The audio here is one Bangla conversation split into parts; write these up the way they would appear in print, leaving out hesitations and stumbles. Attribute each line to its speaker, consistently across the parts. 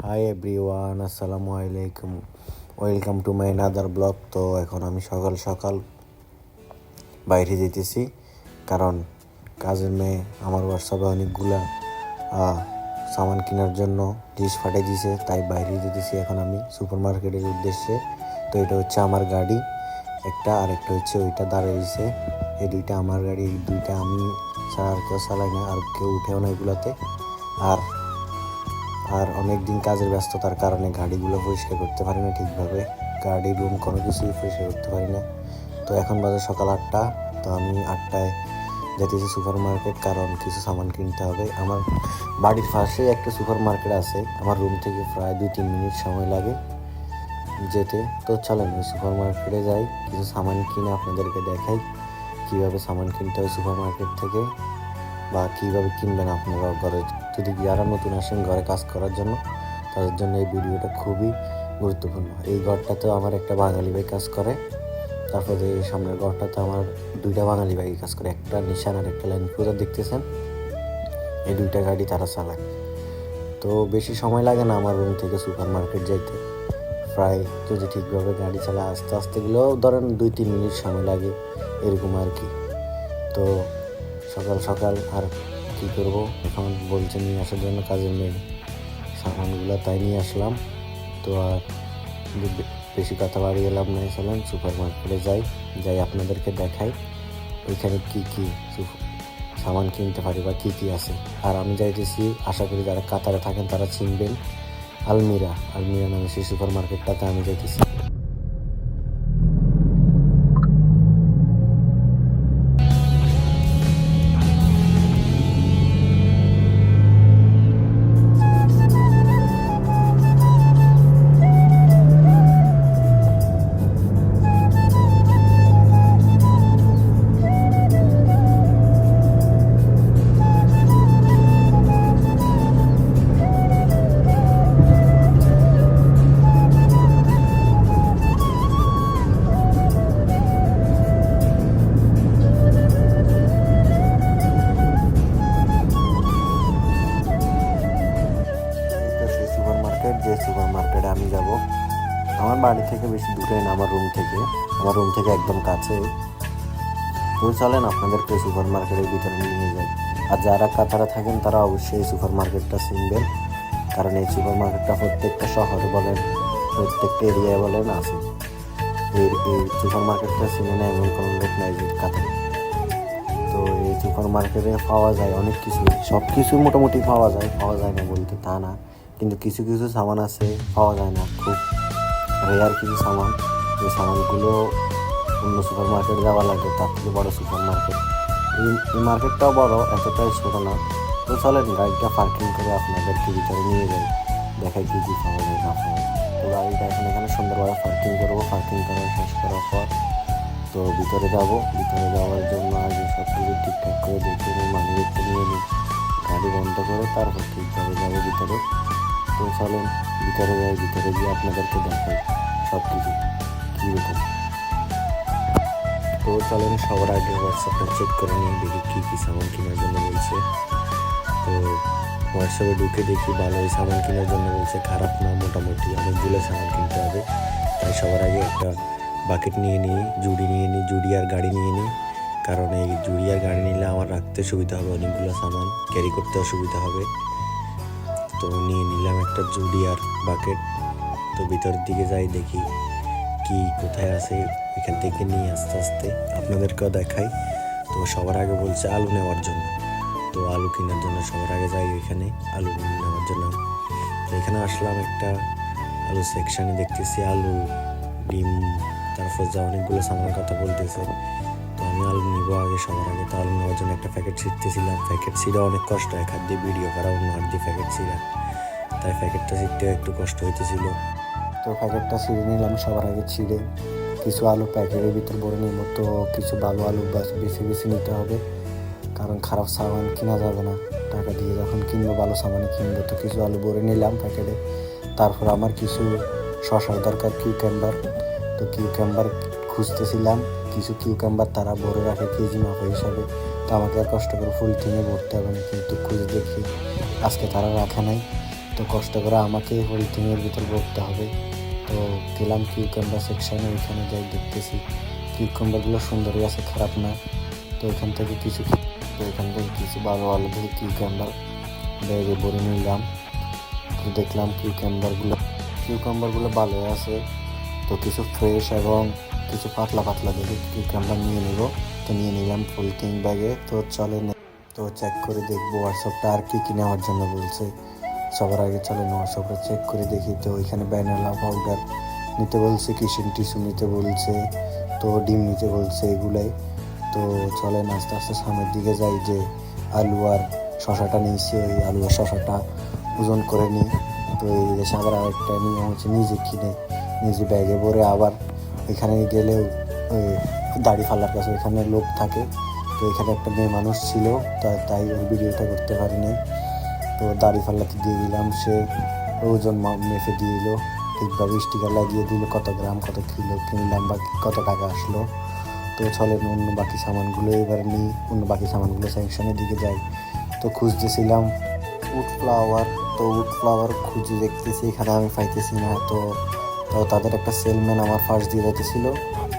Speaker 1: হাই এভরিওয়ান, আসসালামু আলাইকুম। Welcome to my another blog. তো এখন আমি সকাল সকাল বাইরে যেতেছি, কারণ কাজের মেয়ে আমার হোয়াটসঅ্যাপে অনেকগুলা সামান কেনার জন্য লিস্ট পাঠিয়ে দিয়েছে, তাই বাইরে যেতেছি এখন আমি সুপার মার্কেটের উদ্দেশ্যে। তো এটা হচ্ছে আমার গাড়ি একটা, আর একটা হচ্ছে ওইটা দাঁড়িয়ে দিয়েছে। এই দুইটা আমার গাড়ি, এই দুইটা আমি ছাড়া আর কেউ চালাই না, আর কেউ উঠেও না এগুলোতে। আর অনেক দিন কাজের ব্যস্ততার কারণে গাড়িগুলো পরিষ্কার করতে পারি না ঠিকভাবে, গাড়ি রুম কোনো কিছুই পরিষ্কার করতে পারি না। তো এখন বাজে সকাল 8টা। তো আমি 8টায় যেতেছি সুপার মার্কেট, কারণ কিছু সামান কিনতে হবে। আমার বাড়ির পাশে একটা সুপার মার্কেট আছে, আমার রুম থেকে প্রায় 2-3 মিনিট সময় লাগে যেতে। তো চলেন ওই সুপার মার্কেটে যাই, কিছু সামান কিনে আপনাদেরকে দেখাই কীভাবে সামান কিনতে হয় সুপার মার্কেট থেকে, বা কীভাবে কিনবেন আপনারা ঘরে। যদি যারা নতুন আসেন ঘরে কাজ করার জন্য, তাদের জন্য এই ভিডিওটা খুবই গুরুত্বপূর্ণ। এই ঘরটাতেও আমার একটা বাঙালি ভাই কাজ করে, তারপরে এই সামনের ঘরটাতে আমার 2টা বাঙালি ভাই কাজ করে, একটা নিশান আর একটা ল্যান্ড ক্রুজার দেখতেছেন। এই 2টা গাড়ি তারা চালায়। তো বেশি সময় লাগে না আমার রুম থেকে সুপার মার্কেট যাইতে, প্রায় যদি ঠিকভাবে গাড়ি চালায় আস্তে আস্তে গেলেও ধরেন 2-3 মিনিট সময় লাগে, এরকম আর কি। তো সকাল সকাল আর কী করবো, এখন বলছে নিয়ে আসার জন্য কাজের মেয়ে সামানগুলো, তাই নিয়ে আসলাম। তো আর বেশি কথা বাড়িয়ে লাভ নাই, চলেন সুপার মার্কেটে যাই আপনাদেরকে দেখাই ওইখানে কী কী সামান কিনতে পারি বা কী কী আছে। আর আমি যাইতেছি, আশা করি যারা কাতারে থাকেন তারা চিনবেন, আলমিরা নামে সেই সুপার মার্কেটটাতে আমি যাইতেছি। যে সুপার মার্কেটে আমি যাব, আমার বাড়ি থেকে বেশি দূরে না, আমার রুম থেকে একদম কাছে। তো চলেন আপনাদেরকে সুপার মার্কেটের ভিতরে নিয়ে যাই। আর যারা কাতারে থাকেন তারা অবশ্যই এই সুপার মার্কেটটা চিনবেন, কারণ এই সুপার মার্কেটটা প্রত্যেকটা শহরে বলেন, প্রত্যেকটা এরিয়ায় বলেন আছে। এই সুপার মার্কেটটা চিনে না এমন কোনো লোক নাই যে কাতারে। তো এই সুপার মার্কেটে পাওয়া যায় অনেক কিছু, সব কিছু মোটামুটি পাওয়া যায় না বলতে তা না, কিন্তু কিছু কিছু সামান আছে পাওয়া যায় না, খুব রেয়ার কিছু সামান। এই সামানগুলো অন্য সুপার মার্কেট যাওয়া লাগে, তার থেকে বড় সুপার মার্কেট। এই মার্কেটটাও বড়, এতটাই ছোটো না। তো চলেন গাড়িটা পার্কিং করে আপনাদেরকে ভিতরে নিয়ে যাই, দেখাই কী কী পাওয়া যায় না পাওয়া যায়। তো গাড়িটা এখন এখানে সুন্দরভাবে পার্কিং করবো, পার্কিং করা শেষ করার পর তো ভিতরে যাওয়ার জন্য আগে সব কিছু ঠিকঠাক করে দেখে নিই, মানিব্যাগটা নিয়ে নিই, গাড়ি বন্ধ করে তারপর ঠিকভাবে যাবো ভিতরে। তো চলেন ভিতরে গিয়ে আপনাদেরকে দেখাই সব কিছু কীরকম। তো চলেন সবার আগে হোয়াটসঅ্যাপটা চেক করে নিয়ে দেখি কী কী সামান কেনার জন্য বলছে। তো হোয়াটসঅ্যাপে ঢুকে দেখি ভালোই সামান কেনার জন্য বলছে, খারাপ না, মোটামুটি অনেকগুলো সামান কিনতে হবে। তাই সবার আগে একটা বাকেট নিয়ে নিই, জুড়ি আর গাড়ি নিয়ে নিই, কারণ এই জুড়ি আর গাড়ি নিলে আমার রাখতে সুবিধা হবে, অনেকগুলো সামান ক্যারি করতে অসুবিধা হবে। তো নিয়ে নিলাম একটা জুড়ি আর বাকেট। তো ভিতরের দিকে যাই, দেখি কি কোথায় আছে, এখান থেকে নিয়ে আস্তে আস্তে আপনাদেরকেও দেখাই। তো সবার আগে বলছে আলু নেওয়ার জন্য, তো আলু কেনার জন্য সবার আগে যাই ওইখানে আলু নেওয়ার জন্য। তো এখানে আসলাম, একটা আলু সেকশানে দেখতেছি আলু, ডিম, তারপর যা অনেকগুলো সামানের কথা বলতেছে। তো আমি আলু নিব আগে, সবার আগে। তো আলু নেওয়ার জন্য একটা প্যাকেট ছিঁড়তেছিলাম, প্যাকেট ছিঁড়া অনেক কষ্ট, এক হাত দিয়ে ভিডিও করা, অন্য হাত দিয়ে প্যাকেট ছিঁড়া, তাই প্যাকেটটা ছিঁড়তে একটু কষ্ট হইতেছিল। তো প্যাকেটটা ছিঁড়ে নিলাম সবার আগে, ছিঁড়ে কিছু আলু প্যাকেটের ভিতর ভরে নিব। তো কিছু ভালো আলু বেছে নিতে হবে, কারণ খারাপ সামান কেনা যাবে না, টাকা দিয়ে যখন কিনবো ভালো সামানে কিনবো। তো কিছু আলু ভরে নিলাম প্যাকেটে। তারপর আমার কিছু শসার দরকার, কিউকাম্বার। তো কিউকাম্বার খুঁজতেছিলাম, কিছু কিউকাম্বার তারা ভরে রাখে কেজি মাপে হিসাবে, তো আমাকে আর কষ্ট করে ফুল টিনে ভরতে হবে না, কিন্তু খুঁজে দেখি আজকে তারা রাখা নাই। তো কষ্ট করে আমাকে পলিথিনের ভিতর ভরতে হবে। তো গেলাম কিউকাম্বার সেকশানে, ওইখানে যাই দেখতেছি কিউকাম্বারগুলো সুন্দরই আছে, খারাপ না। তো এখান থেকে কিছু ভালো ভালো দেখে কিউকাম্বার ব্যাগে ভরে নিলাম। তো দেখলাম কিউকাম্বারগুলো ভালো আছে। তো কিছু ফ্রেশ এবং কিছু পাতলা পাতলা দেখে কিউকাম্বার নিয়ে নেব। তো নিয়ে নিলাম পলিথিন ব্যাগে। তো চলেন তো চেক করে দেখবো হোয়াটসঅ্যাপটা আর কি নেওয়ার জন্য বলছে। সবার আগে চলেন হোয়াটসঅ্যাপটা চেক করে দেখি। তো এখানে ভ্যানিলা পাউডার নিতে বলছে, কিচেন টিস্যু নিতে বলছে, তো ডিম নিতে বলছে, এগুলাই। তো চলেন আস্তে আস্তে সামনের দিকে যাই। যে আলু আর শশাটা নিয়েছি, ওই আলু আর শশাটা ওজন করে নিই। তো এই দেশে আবার আরেকটা নিয়ম হচ্ছে নিজে কিনে নিজে ব্যাগে ভরে আবার এখানে গেলেও ওই দাড়ি ফালার কাছে ওইখানে লোক থাকে। তো এখানে একটা মেয়ে মানুষ ছিল, তাই ওই ভিডিওটা করতে পারিনি। তো দাড়ি ফাল্লাতে দিয়ে দিলাম, সে ওজন মেপে দিয়ে দিল, ঠিকভাবে স্টিকার লাগিয়ে দিল কত গ্রাম কত কিলো কিনলাম বা কত টাকা আসলো। তো চলেন অন্য বাকি সামানগুলো এবারে নিই, অন্য বাকি সামানগুলো সেকশনের দিকে যাই। তো খুঁজতেছিলাম উড ফ্লাওয়ার। তো উড ফ্লাওয়ার খুঁজে দেখতেছি, এখানে আমি পাইতেছি না। তো তাদের একটা সেলম্যান আমার ফার্স্ট দিয়ে যাইতেছিল।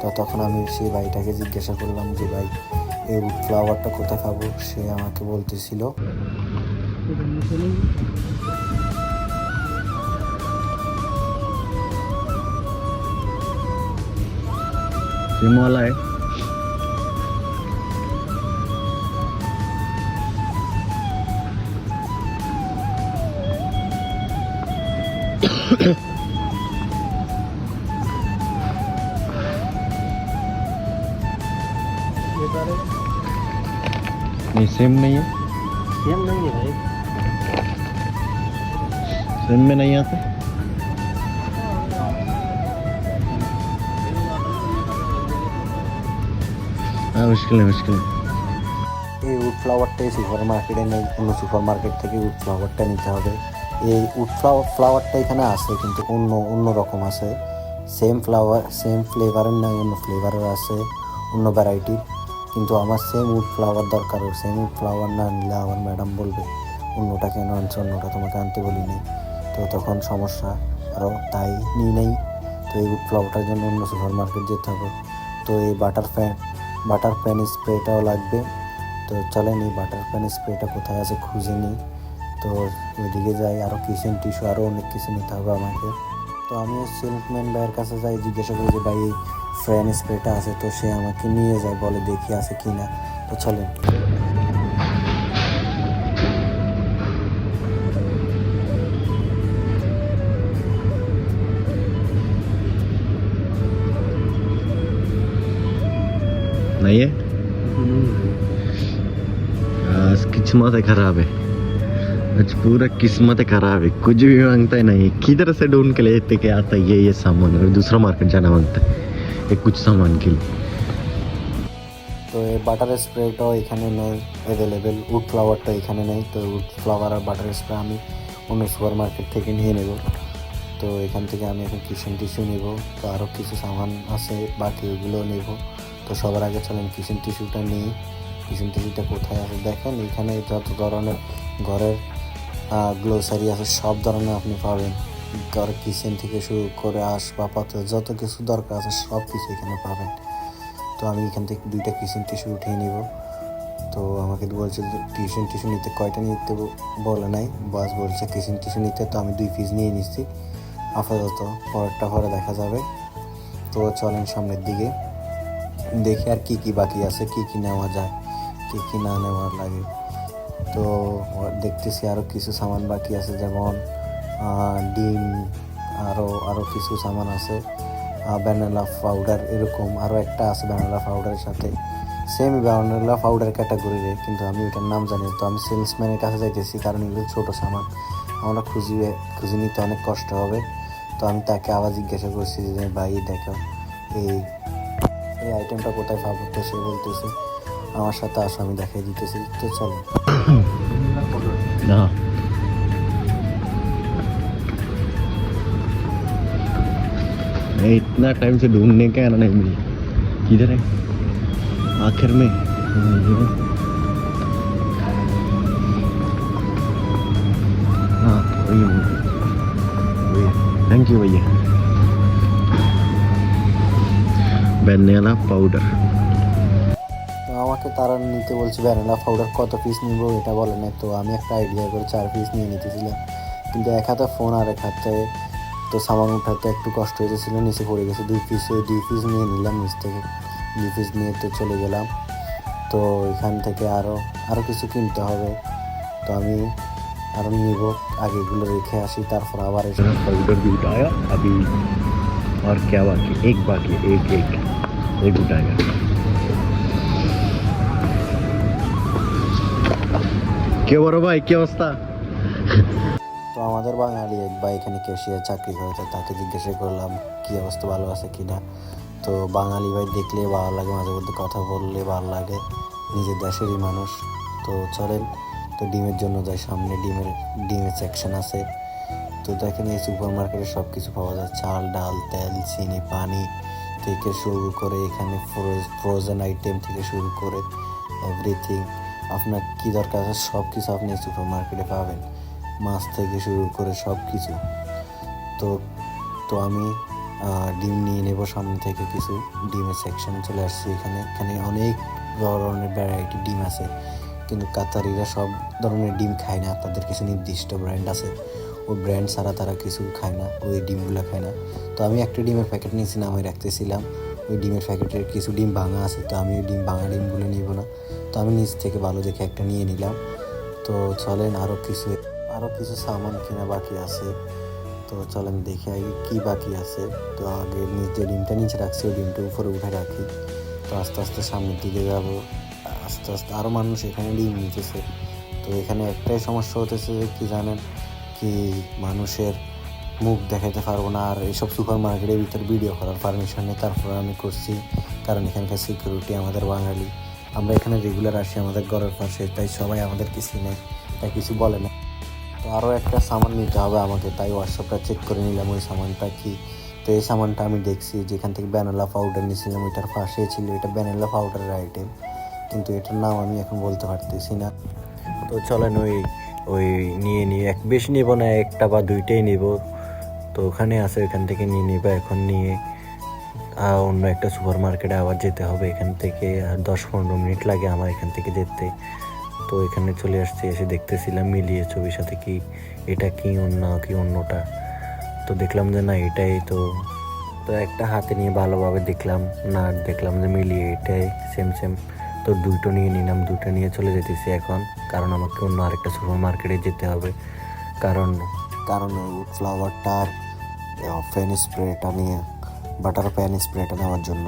Speaker 1: তো তখন আমি সেই ভাইটাকে জিজ্ঞাসা করলাম যে ভাই এই উড ফ্লাওয়ারটা কোথায় পাবো। সে আমাকে বলতেছিল
Speaker 2: सिम वाला है। नहीं सेम नहीं है,
Speaker 1: सेम नहीं है भाई,
Speaker 2: सेम में नहीं आते। हाँ मुश्किल है मुश्किल है।
Speaker 1: এই উড ফ্লাওয়ারটাই সুপার মার্কেটে নেই, অন্য সুপার মার্কেট থেকে উড ফ্লাওয়ারটা নিতে হবে। এই উড ফ্লাওয়ারটা এখানে আছে, কিন্তু অন্য রকম আছে। সেম ফ্লেভারের নয়, অন্য ফ্লেভারের আছে, অন্য ভ্যারাইটির। কিন্তু আমার সেম উড ফ্লাওয়ার দরকার। সেম উড ফ্লাওয়ার না নিলে আমার ম্যাডাম বলবে অন্যটা কেন আনছো, অন্যটা তোমাকে আনতে বলি নেই। তো তখন সমস্যা আরও, তাই নিই নেই। তো এই উড ফ্লাওয়ারটার জন্য অন্য সুপার মার্কেট যেতে হবে। তো এই বাটার প্যান স্প্রেটাও লাগবে। তো চলেন এই বাটার প্যান স্প্রেটা কোথায় আছে খুঁজে নিই। তো ওইদিকে যাই, আরও কিচেন টিস্যু আরও অনেক কিছু নিতে হবে আমাকে। তো আমি সেলসম্যান ভাইয়ের কাছে যাই, জিজ্ঞাসা করি যে ভাই এই ফ্যান স্প্রেটা আছে। তো সে আমাকে নিয়ে যায়, বলে দেখি আছে কি না। তো চলেন
Speaker 2: नहीं है, आज किस्मत है खराब है। आज पूरा किस्मत है खराब है, कुछ भी मांगता है नहीं, किधर से ढूंढ के लेते के आता है ये सामान, और दूसरा मार्केट जाना मांगता है ये कुछ सामान के लिए।
Speaker 1: তো এই বাটার স্প্রেটাও এখানে নেই অ্যাভেলেবেল, উড ফ্লাওয়ারটা এখানে নেই। তো উড ফ্লাওয়ার আর বাটার স্প্রে আমি অন্য সুপার মার্কেট থেকে নিয়ে নেব। তো এখান থেকে আমি এখন কিচেন টিস্যু নেব। তো আরও কিছু সামান আছে বাকি, ওগুলো নেব। তো সবার আগে চলেন কিচেন টিস্যুটা নিই। কিচেন টিস্যুটা কোথায় আছে দেখেন, এখানে যত ধরনের ঘরের গ্লোসারি আছে সব ধরনের আপনি পাবেন। ঘরের কিচেন থেকে শুরু করে আসবাবপত্র যত কিছু দরকার আছে সব কিছু এখানে পাবেন। তো আমি এখান থেকে 2টা কিচেন টিস্যু উঠিয়ে নিব। তো আমাকে বলছে কিচেন টিস্যু নিতে কয়টা নিতে বলে নাই, বাস বলছে কিচেন টিস্যু নিতে। তো আমি 2 পিস নিয়ে নিচ্ছি আপাতত, পরেরটা পরে দেখা যাবে। তো চলেন সামনের দিকে দেখি আর কি বাকি আছে, কি নেওয়া যায়, কি না নেওয়ার লাগে। তো দেখতেছি আরও কিছু সামান বাকি আছে, যেমন ডিম, আরও কিছু সামান আছে, ভ্যানিলা পাউডার, এরকম আরও একটা আছে ভ্যানিলা পাউডারের সাথে সেম ভ্যানিলা পাউডার ক্যাটাগরিরে, কিন্তু আমি ওইটার নাম জানি। তো আমি সেলসম্যানের কাছে যাইতেছি, কারণ এগুলো ছোটো সামান, আমরা খুঁজে নিতে অনেক কষ্ট হবে। তো আমি তাকে আবার জিজ্ঞাসা করছি যে ভাই দেখো এই আইটেমটা কোথায় পাবো। তো সে বলতেছে আমার সাথে আসো, আমি দেখাই দিতেছি। তো চলো
Speaker 2: ना इतना टाइम से ढूंढने का आना नहीं मिली, किधर है आखिर में। हाँ वही थैंक यू भैया ভ্যানিলা পাউডার।
Speaker 1: তো আমাকে তারা নিতে বলছে ভ্যানিলা পাউডার কত পিস নিব এটা বলে না, তো আমি একটা আইডিয়া করে 4 পিস নিয়ে নিতেছিলাম, কিন্তু এক হাতে ফোন আর এক হাতে তো সামান উঠাতে একটু কষ্ট হয়েছিল, নিচে পড়ে গেছে 2 পিস, ওই 2 পিস নিয়ে নিলাম নিচ থেকে, 2 পিস নিয়ে তো চলে গেলাম। তো এখান থেকে আরও কিছু কিনতে হবে, তো আমি আরও নিব, আগে এগুলো রেখে আসি, তারপর আবার এসে
Speaker 2: पाउडर भी उठाया अभी और क्या बाकी एक बाकी एक उठाएगा। क्या বড় ভাই কি অবস্থা?
Speaker 1: তো আমাদের বাঙালি এক ভাই এখানে ক্যাশিয়ার চাকরি করে, তো তাকে জিজ্ঞাসা করলাম কী অবস্থা, ভালো আছে কি না। তো বাঙালি ভাই দেখলে ভালো লাগে, মাঝে মধ্যে কথা বললে ভালো লাগে, নিজের দেশেরই মানুষ। তো চলেন, তো ডিমের জন্য যাই, সামনে ডিমের সেকশন আছে। তো দেখেন এই সুপার মার্কেটে সব কিছু পাওয়া যায়, চাল ডাল তেল চিনি পানি থেকে শুরু করে এখানে ফ্রোজেন আইটেম থেকে শুরু করে এভরিথিং আপনার কী দরকার আছে সব কিছু আপনি এই সুপার মার্কেটে পাবেন, মাছ থেকে শুরু করে সব কিছু। তো তো আমি ডিম নিয়ে নেব সামনে থেকে কিছু, ডিমের সেকশনে চলে আসছি। এখানে অনেক ধরনের ভ্যারাইটি ডিম আছে, কিন্তু কাতারিরা সব ধরনের ডিম খায় না, তাদের কিছু নির্দিষ্ট ব্র্যান্ড আছে, ওই ব্র্যান্ড ছাড়া তারা কিছু খায় না, ওই ডিমগুলো খায় না। তো আমি একটা ডিমের প্যাকেট নিয়েছি নামিয়ে রাখতেছিলাম, ওই ডিমের প্যাকেটের কিছু ডিম ভাঙা আছে, তো আমি ওই ভাঙা ডিমগুলো নিব না, তো আমি নিচ থেকে ভালো দেখে একটা নিয়ে নিলাম। তো চলেন আরও কিছু সামান কেনা বাকি আছে, তো চলেন দেখে আগে কী বাকি আছে। তো আগে যে ডিমটা নিচে রাখছি ওই ডিমটা উপরে উঠে রাখি, তো আস্তে আস্তে সামনের দিকে যাব, আস্তে আস্তে আরও মানুষ এখানে ডিম নিতেছে। তো এখানে একটাই সমস্যা হতেছে যে কী জানেন, কি মানুষের মুখ দেখাতে পারবো না, আর এইসব সুপার মার্কেটের ভিতর ভিডিও করার পারমিশন নেই, তারপরে আমি করছি, কারণ এখানকার সিকিউরিটি আমাদের বাঙালি, আমরা এখানে রেগুলার আসি আমাদের ঘরের পাশে, তাই সবাই আমাদের কিছু নেই, তাই কিছু বলে না। তো আরও একটা সামান নিতে হবে আমাকে, তাই হোয়াটসঅ্যাপটা চেক করে নিলাম ওই সামানটা কি। তো এই সামানটা আমি দেখছি যেখান থেকে ভ্যানিলা পাউডার নিয়েছিলাম, ওইটার পাশে ছিল এটা ভ্যানিলা পাউডারের আইটেম, কিন্তু এটার নাম আমি এখন বলতে পারতেছি না। তো চলেন ওই নিয়ে বেশি নেব না, একটা বা দুইটাই নেব, তো ওখানে আছে ওইখান থেকে নিয়ে নেব। এখন নিয়ে অন্য একটা সুপার মার্কেটে আবার যেতে হবে, এখান থেকে 10-15 মিনিট লাগে আমার এখান থেকে যেতে। তো এখানে চলে আসছি, এসে দেখতেছিলাম মিলিয়ে ছবির সাথে কি এটা কি অন্যটা, তো দেখলাম যে না এটাই। তো একটা হাতে নিয়ে ভালোভাবে দেখলাম যে মিলিয়ে এটাই সেম। তো দুটো নিয়ে নিলাম, দুটো নিয়ে চলে যেতেছি এখন, কারণ আমাকে অন্য আরেকটা সুপার মার্কেটে যেতে হবে, কারণ ওই ফ্লাওয়ারটা আর প্যান স্প্রেটা নিয়ে বাটার প্যান স্প্রেটা নেওয়ার জন্য।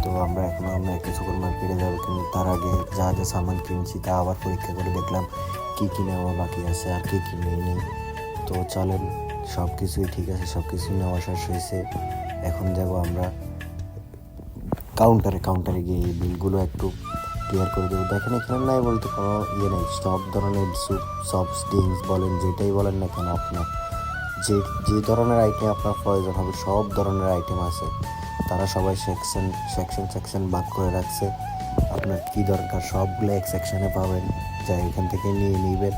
Speaker 1: তো আমরা এখন অন্য একটা সুপার মার্কেটে যাবো, কিন্তু তার আগে যা সামান কিনছি তা আবার পরীক্ষা করে দেখলাম কী নেওয়া বাকি আছে আর কী নেই। তো চলেন, সব কিছুই ঠিক আছে, সব কিছুই নেওয়া শেষ হয়েছে। এখন যাব আমরা কাউন্টারে গিয়ে এই বিলগুলো একটু ক্লিয়ার করে দেবো। দেখেন এখানে নাই বলতে কোনো নেই, সব ধরনের স্যুপ সফট ড্রিঙ্কস বলেন যেটাই বলেন না কেন, আপনার যে ধরনের আইটেম আপনার প্রয়োজন হবে সব ধরনের আইটেম আছে, তারা সবাই সেকশন ভাগ করে রাখছে। আপনার কী দরকার সবগুলো এক সেকশনে পাবেন, যা এখান থেকে নিয়ে নেবেন,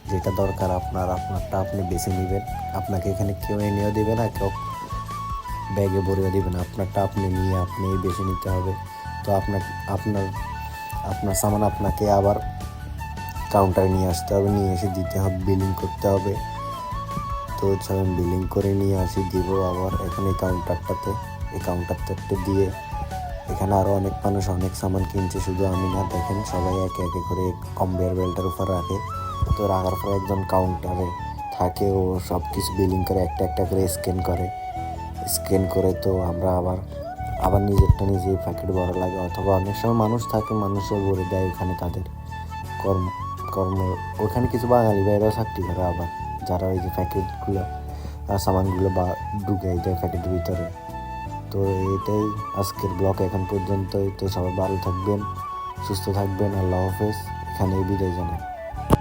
Speaker 1: যেটা দরকার আপনারটা আপনি বেছে নেবেন। আপনাকে এখানে কেউ এনেও দেবে না, কেউ ব্যাগে ভরেও দেবে না, আপনারটা আপনি নিয়ে আপনি বেছে নিতে হবে। তো আপনার সামান আপনাকে আবার কাউন্টারে নিয়ে আসতে হবে, নিয়ে এসে দিতে হবে, বিলিং করতে হবে। তো চলুন বিলিং করে নিয়ে আসি, দিব আবার এখানে এই কাউন্টারটাতে দিয়ে এখানে আরও অনেক মানুষ অনেক সামান কিনছে, শুধু আমি না, দেখেন সবাই একে একে করে কনভেয়ার বেল্টের উপর রাখে। তো রাখার পর একজন কাউন্টারে থাকে, ও সব কিছু বিলিং করে একটা করে স্ক্যান করে। তো আমরা আবার নিজেরটা নিজেই প্যাকেট ভরা লাগে, অথবা অনেক সময় মানুষ থাকে, মানুষও ভরে দেয় ওখানে তাদের কর্ম। ওখানে কিছু বাঙালি বাইরেও চাকরি করে, আবার যারা ওই যে প্যাকেটগুলো সামানগুলো ঢুকাই দেয় প্যাকেটের ভিতরে। তো এটাই আজকের ব্লগ এখন পর্যন্তই। তো সবাই ভালো থাকবেন, সুস্থ থাকবেন, আল্লাহ হাফেজ, এখানেই বিদায় জানাই।